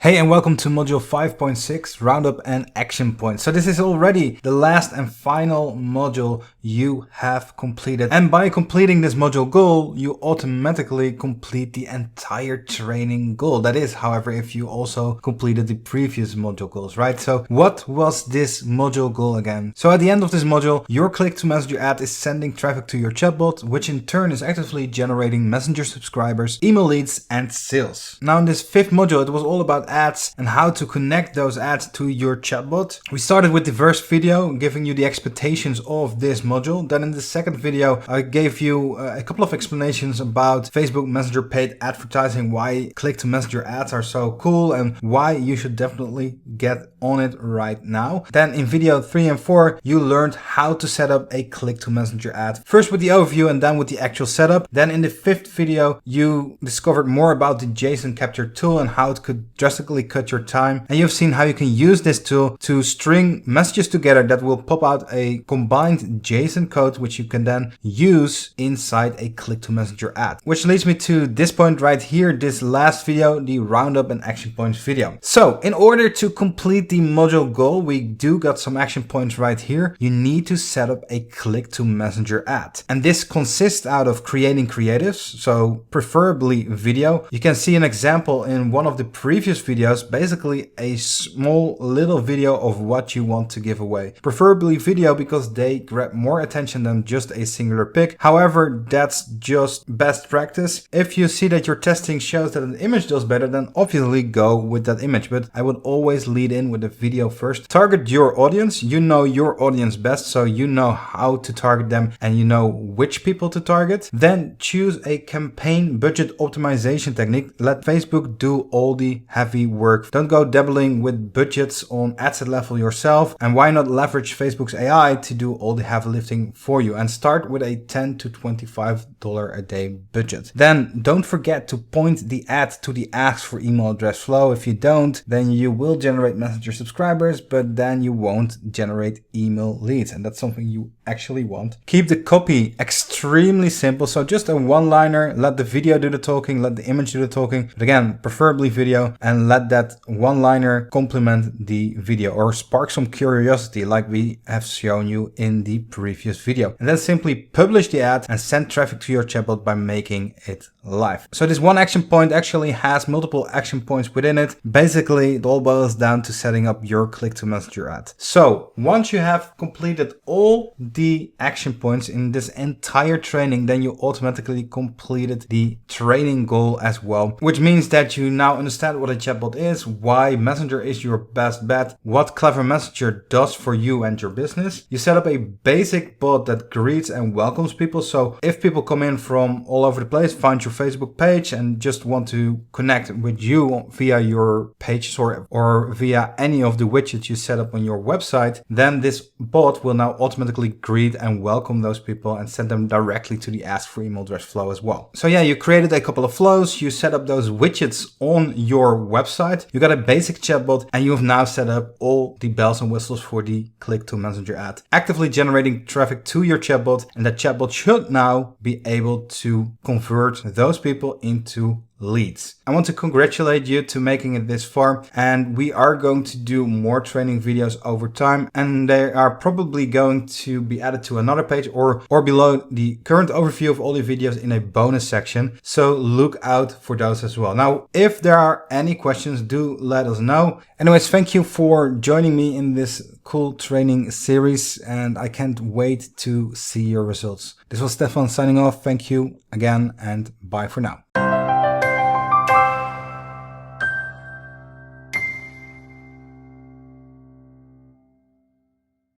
Hey, and welcome to module 5.6, roundup and action points. So this is already the last and final module you have completed. And by completing this module goal, you automatically complete the entire training goal. That is, however, if you also completed the previous module goals, right? So what was this module goal again? So at the end of this module, your click-to-messenger ad is sending traffic to your chatbot, which in turn is actively generating messenger subscribers, email leads, and sales. Now in this fifth module, it was all about ads and how to connect those ads to your chatbot. We started with the first video giving you the expectations of this module. Then in the second video I gave you a couple of explanations about Facebook Messenger paid advertising, why click to messenger ads are so cool and why you should definitely get on it right now. Then in video 3 and 4 you learned how to set up a click to messenger ad, first with the overview and then with the actual setup. Then in the fifth video you discovered more about the JSON capture tool and how it could drastically cut your time, and you've seen how you can use this tool to string messages together that will pop out a combined JSON code which you can then use inside a click to messenger ad. Which leads me to this point right here, this last video, the roundup and action points video. So in order to complete the module goal, we do got some action points right here. You need to set up a click to messenger ad, and this consists out of creating creatives, so preferably video. You can see an example in one of the previous videos, basically a small little video of what you want to give away. Preferably video because they grab more attention than just a singular pic. However, that's just best practice. If you see that your testing shows that an image does better, then obviously go with that image. But I would always lead in with a video first. Target your audience. You know your audience best, so you know how to target them and you know which people to target. Then choose a campaign budget optimization technique. Let Facebook do all the heavy work. Don't go dabbling with budgets on ad set level yourself, and why not leverage Facebook's AI to do all the heavy lifting for you, and start with a $10 to $25 a day budget. Then don't forget to point the ad to the ask for email address flow. If you don't, then you will generate messenger subscribers, but then you won't generate email leads, and that's something you actually want. Keep the copy extremely simple, so just a one-liner. Let the video do the talking, let the image do the talking, but again, preferably video, and let that one-liner complement the video or spark some curiosity like we have shown you in the previous video. And then simply publish the ad and send traffic to your chatbot by making it live. So this one action point actually has multiple action points within it. Basically, it all boils down to setting up your click to messenger ad. So once you have completed all the action points in this entire training, then you automatically completed the training goal as well, which means that you now understand what a chatbot is, why Messenger is your best bet, what Clever Messenger does for you and your business. You set up a basic bot that greets and welcomes people. So if people come in from all over the place, find your Facebook page and just want to connect with you via your pages or via any of the widgets you set up on your website, then this bot will now automatically greet and welcome those people and send them directly to the ask for email address flow as well. So yeah, you created a couple of flows, you set up those widgets on your website, you got a basic chatbot, and you have now set up all the bells and whistles for the click to messenger ad, actively generating traffic to your chatbot, and that chatbot should now be able to convert those people into leads. I want to congratulate you to making it this far, and we are going to do more training videos over time, and they are probably going to be added to another page or below the current overview of all the videos in a bonus section, so look out for those as well. Now, if there are any questions, do let us know. Anyways, thank you for joining me in this cool training series, and I can't wait to see your results. This was Stefan signing off. Thank you again, and bye for now.